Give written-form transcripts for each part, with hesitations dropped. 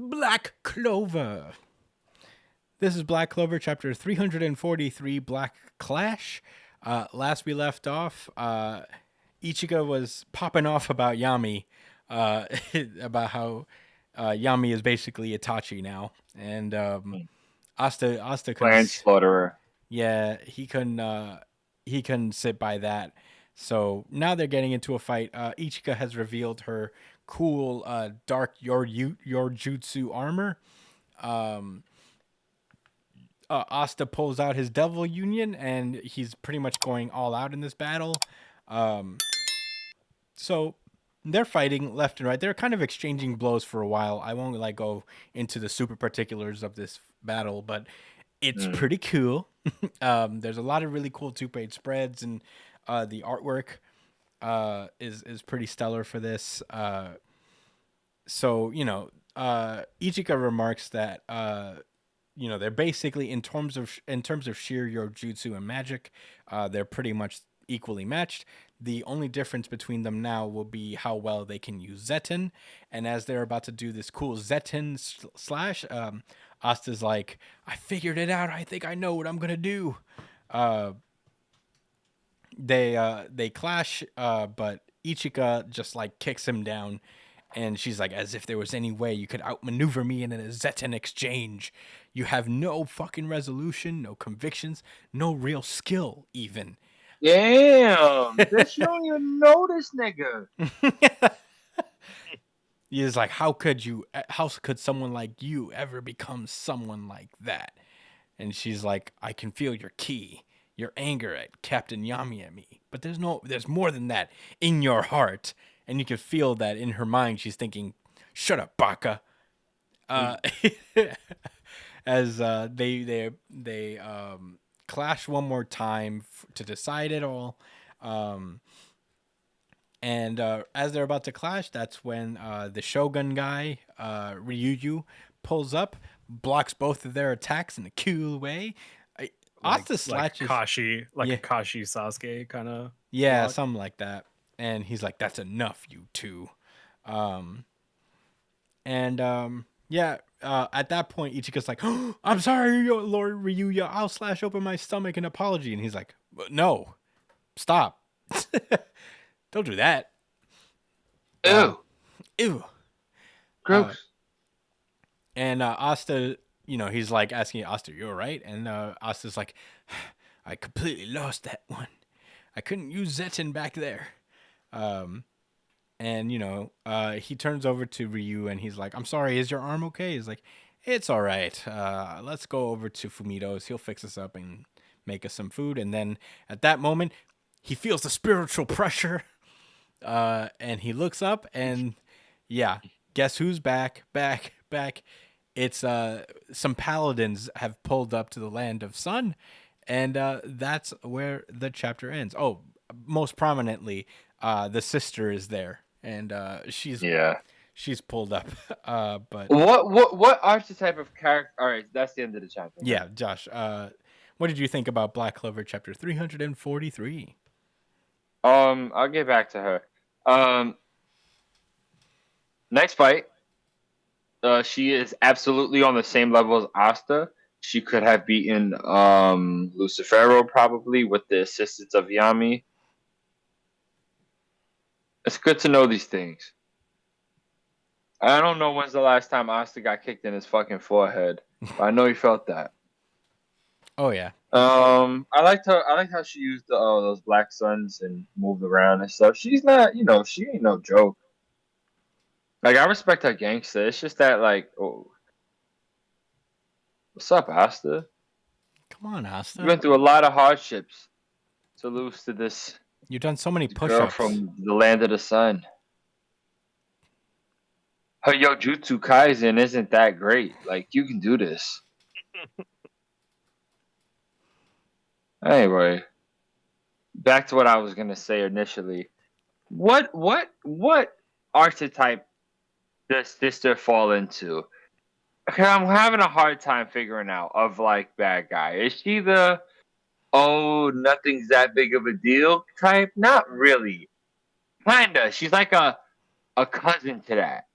Black Clover. This is Black Clover, chapter 343, Black Clash. Last we left off, Ichigo was popping off about Yami, about how Yami is basically Itachi now, and Asta couldn't. Clan slaughterer. Yeah, he couldn't sit by that. So now they're getting into a fight. Ichika has revealed her cool dark your jutsu armor. Asta pulls out his Devil Union, and he's pretty much going all out in this battle. So they're fighting left and right. They're kind of exchanging blows for a while. I won't go into the super particulars of this battle, but it's pretty cool. There's a lot of really cool 2-page spreads, and the artwork is pretty stellar for this. So Ichika remarks that they're basically in terms of sheer Yojutsu and magic, they're pretty much equally matched. The only difference between them now will be how well they can use Zetten. And as they're about to do this cool Zetten slash, Asta's like, I figured it out. I think I know what I'm gonna do. They clash, but Ichika just kicks him down. And she's like, as if there was any way you could outmaneuver me in a Zetten exchange. You have no fucking resolution, no convictions, no real skill, even. Damn, bitch, you don't even know this nigga. He's like, how could someone like you ever become someone like that? And she's like, I can feel your ki, your anger at Captain Yami and me. But there's more than that in your heart. And you can feel that in her mind, she's thinking, shut up, baka. As they clash one more time to decide it all. And as they're about to clash, that's when the Shogun guy, Ryuyu, pulls up, blocks both of their attacks in a cool way. Asta slashes a Kashi Sasuke kind of. Yeah, block. Something like that. And he's like, that's enough, you two. At that point, Ichika's like, oh, I'm sorry, Lord Ryuya. I'll slash open my stomach in apology. And he's like, no, stop. Don't do that. Ew. Gross. And Asta, he's like asking Asta, you all right? And Asta's like, I completely lost that one. I couldn't use Zetten back there. He turns over to Ryu and he's like, I'm sorry, is your arm okay? He's like, it's all right. Let's go over to Fumito's. He'll fix us up and make us some food. And then at that moment, he feels the spiritual pressure. And he looks up and guess who's back? It's some paladins have pulled up to the land of Sun. And that's where the chapter ends. Oh, most prominently, the sister is there, and she's pulled up. But what archetype of character? All right, that's the end of the chapter. Yeah, Josh. What did you think about Black Clover chapter 343? I'll get back to her. Next fight. She is absolutely on the same level as Asta. She could have beaten Lucifero probably with the assistance of Yami. It's good to know these things. I don't know when's the last time Asta got kicked in his fucking forehead, but I know he felt that. Oh yeah. I liked how she used those black suns and moved around and stuff. She's not, she ain't no joke. I respect her gangster. It's just that, what's up, Asta? Come on, Asta. You went through a lot of hardships to lose to this. You've done so many push-ups. Girl from the land of the sun. Her Yojutsu Kaisen isn't that great. You can do this. Anyway, back to what I was gonna say initially. What archetype does sister fall into? Okay, I'm having a hard time figuring out of bad guy. Is she the nothing's that big of a deal type? Not really. Kinda. She's like a cousin to that.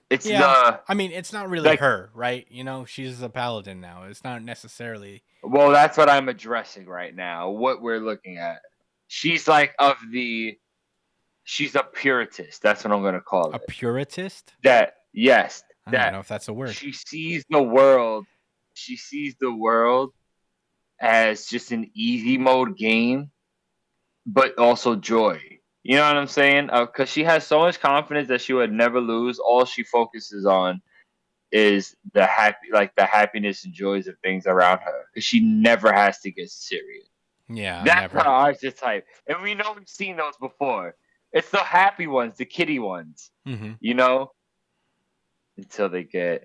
It's Yeah. the I mean, it's not really like. her, right? You know, she's a paladin now. It's not necessarily Well, that's what I'm addressing right now. What we're looking at. She's like of the. She's a puritist. That's what I'm gonna call a it. puritist. That yes, I don't even that know if that's a word. she sees the world. She sees the world as just an easy mode game, but also joy. You know what I'm saying? Because she has so much confidence that she would never lose. All she focuses on is the happiness and joys of things around her. Because she never has to get serious. Yeah, That's her never. archetype, and we know we've seen those before. It's the happy ones, the kitty ones. Mm-hmm. You know, until they get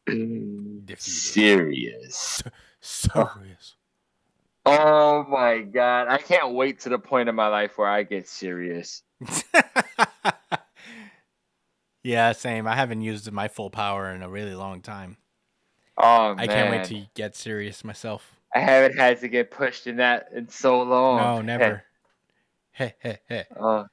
Defeated. serious. Serious. Oh my god, I can't wait to the point in my life where I get serious. Yeah, same. I haven't used my full power in a really long time. Oh man, I can't wait to get serious myself. I haven't had to get pushed in that in so long. No, never. Heh, heh, heh. Oh,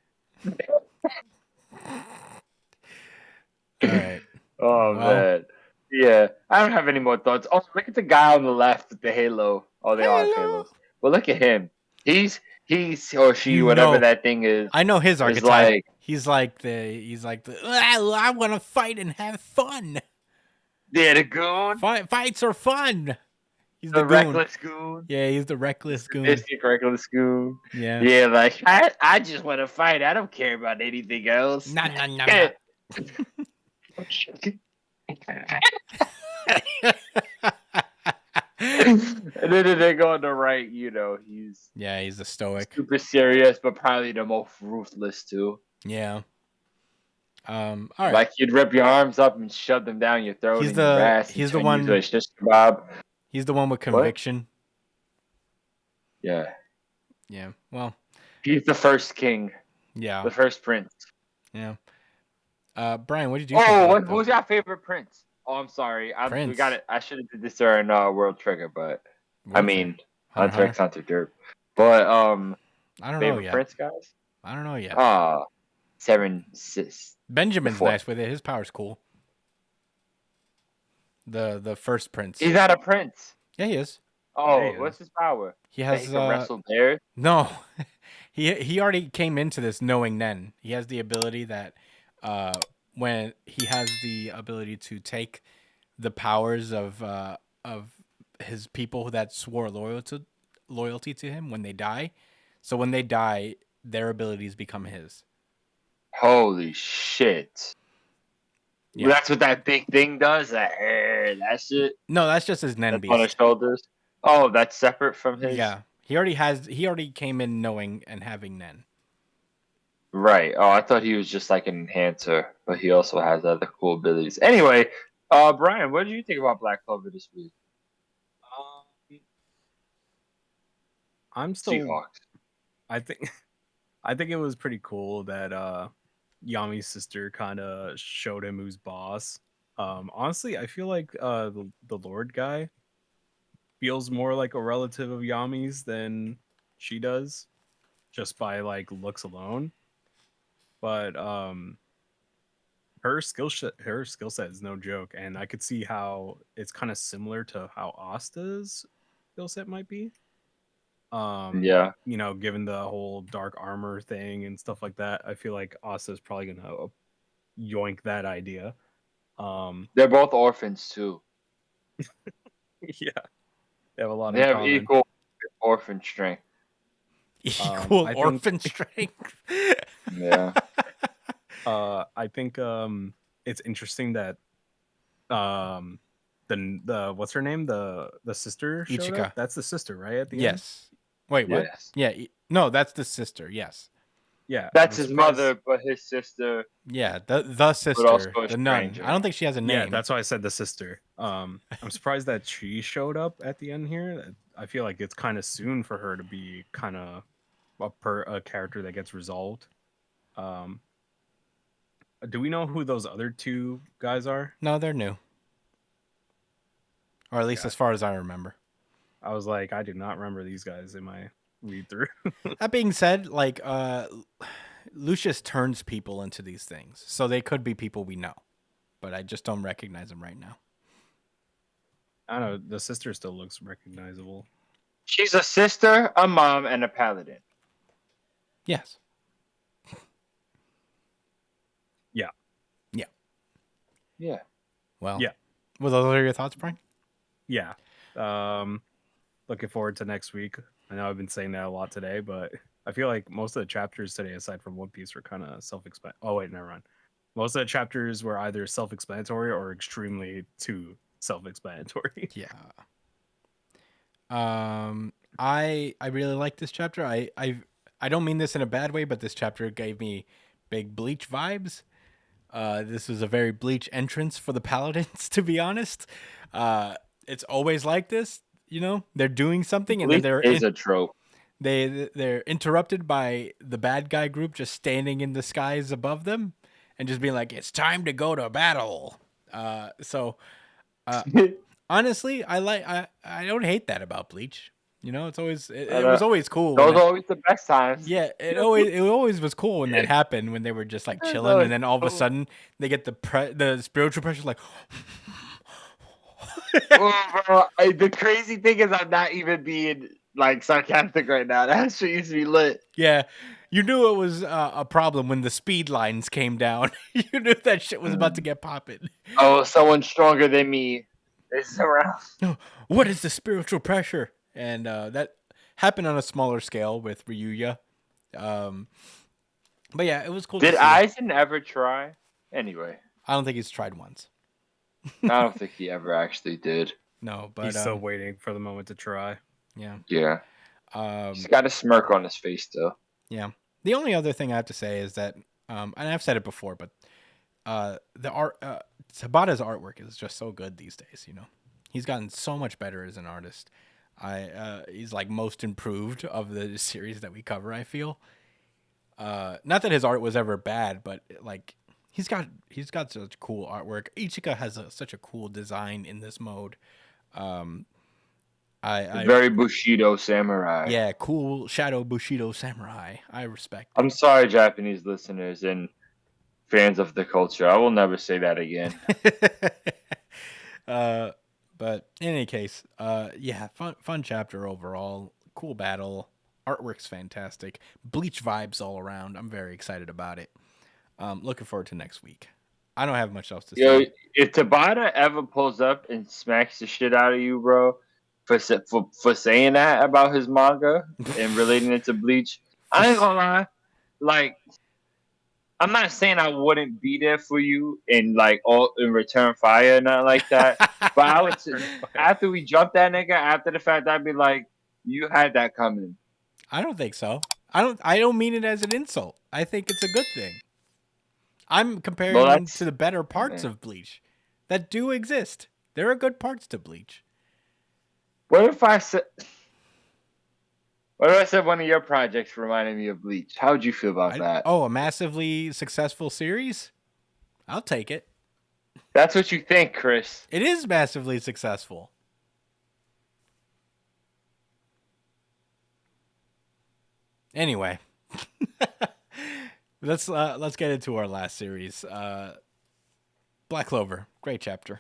All right. oh Well. man. Yeah, I don't have any more thoughts. Oh, look at the guy on the left with the halo. Oh, they all have Halo. halos. Well, look at him. He's or she, You whatever know- that thing is. I know his Is archetype. like He's like the I want to fight and have fun. yeah, the goon, Fights are fun. He's the the goon. reckless goon, Yeah, he's the reckless goon. sadistic reckless goon. Yeah. Yeah, like I just want to fight. I don't care about anything else. Nah, nah, nah, nah. And then they go on the right, you know, he's Yeah, he's a stoic. super serious, but probably the most ruthless too. Yeah. All right. Like you'd rip your arms up and shove them down your throat He's and your the- ass. he's and the turn one- you to a shish kebab. He's the one with conviction. Yeah, Yeah. Well, he's the first king, yeah. the first prince. Yeah. Brian, what did you think? Oh, about what was your favorite prince? Oh, I'm sorry. We Prince. got it. I should have did this during World Trigger, but I mean Hunter x Hunter Derp. But I don't know favorite yet. prince guys? I don't know yet. Seven sis. Benjamin's before. nice with it. His power's cool. The first prince. He's not a prince. Yeah, he is. Oh, Yeah, he what's his power? He That has he can wrestle bears. no. He already came into this knowing Nen. He has the ability that when he has the ability to take the powers of his people that swore loyalty to him when they die. So when they die, their abilities become his. Holy shit! Yeah. That's what that big thing does. That shit. No, that's just his Nen That's on his beast. shoulders. Oh, that's separate from his. Yeah. He already came in knowing and having Nen. Right. Oh, I thought he was just like an enhancer, but he also has other cool abilities. Anyway, Brian, what did you think about Black Clover this week? I'm still. Seahawks. I think it was pretty cool that Yami's sister kind of showed him who's boss. Honestly, I feel like the Lord guy feels more like a relative of Yami's than she does, just by like looks alone. But her skill set is no joke, and I could see how it's kind of similar to how Asta's skill set might be. Yeah. You know, given the whole dark armor thing and stuff like that, I feel like Asta's probably gonna yoink that idea. They're both orphans too. Yeah, they have a lot They in have common. equal orphan strength. Equal I think- orphan strength. Yeah. I think it's interesting that the what's her name, the sister showed Ichika. up? That's the sister, right? At the end? Yes. Wait, what? Yes. Yeah. No, that's the sister. Yes. Yeah, That's I'm his surprised- mother, but his sister. Yeah. The sister, also a the nun. stranger. I don't think she has a name. Yeah, that's why I said the sister. I'm surprised that she showed up at the end here. I feel like it's kind of soon for her to be kind of a character that gets resolved. Do we know who those other two guys are? No, they're new. Or at least Yeah. as far as I remember. I was like, I do not remember these guys in my read through. That being said, like Lucius turns people into these things, so they could be people we know. but I just don't recognize him right now. I don't know. The sister still looks recognizable. She's a sister, a mom, and a paladin. Yes. Yeah. Yeah. Yeah. Well. Yeah. Well, those are your thoughts, Brian? Yeah. Looking forward to next week. I know I've been saying that a lot today, but I feel like most of the chapters today, aside from One Piece, were kind of self-explanatory. Oh wait, never mind. Most of the chapters were either self-explanatory or extremely too self-explanatory. Yeah. I really like this chapter. I don't mean this in a bad way, but this chapter gave me big Bleach vibes. This was a very Bleach entrance for the Paladins, to be honest. It's always like this, you know. They're doing something, and then Bleach is a trope. they're interrupted by the bad guy group just standing in the skies above them, and just being like, "It's time to go to battle." Honestly, I don't hate that about Bleach. You know, it was always cool. Those are always the best times. Yeah, it always was cool when that happened, when they were just like chilling, and then all of a sudden they get the spiritual pressure, like. Oh, bro, the crazy thing is, I'm not even being like sarcastic right now. That shit used to be lit. Yeah, you knew it was a problem when the speed lines came down. You knew that shit was about to get popping. Oh, someone stronger than me is around. What is the spiritual pressure? And that happened on a smaller scale with Ryuya. But yeah, it was cool. Did to see. Aizen ever try? Anyway, I don't think he's tried once. I don't think he ever actually did. No, but He's still waiting for the moment to try. Yeah. Yeah. He's got a smirk on his face still. Yeah. The only other thing I have to say is that, and I've said it before, but the art, Tabata's artwork is just so good these days. You know, he's gotten so much better as an artist. He's like most improved of the series that we cover. I feel. Not that his art was ever bad, but like he's got such cool artwork. Ichika has such a cool design in this mode. Very Bushido samurai. Yeah, cool shadow Bushido samurai. I respect. I'm sorry, Japanese listeners and fans of the culture. I will never say that again. But in any case, yeah, fun chapter overall. Cool battle. Artwork's fantastic. Bleach vibes all around. I'm very excited about it. Looking forward to next week. I don't have much else to say. If Tabata ever pulls up and smacks the shit out of you, bro, for saying that about his manga and relating it to Bleach, I ain't gonna lie. Like, I'm not saying I wouldn't be there for you in return fire or nothing like that. But I would after we jump that nigga, after the fact, I'd be like, you had that coming. I don't think so. I don't mean it as an insult. I think it's a good thing. I'm comparing them to the better parts of Bleach that do exist. There are good parts to Bleach. What if I said one of your projects reminded me of Bleach? How would you feel about that? Oh, a massively successful series? I'll take it. That's what you think, Chris. It is massively successful. Anyway, let's get into our last series. Black Clover, great chapter.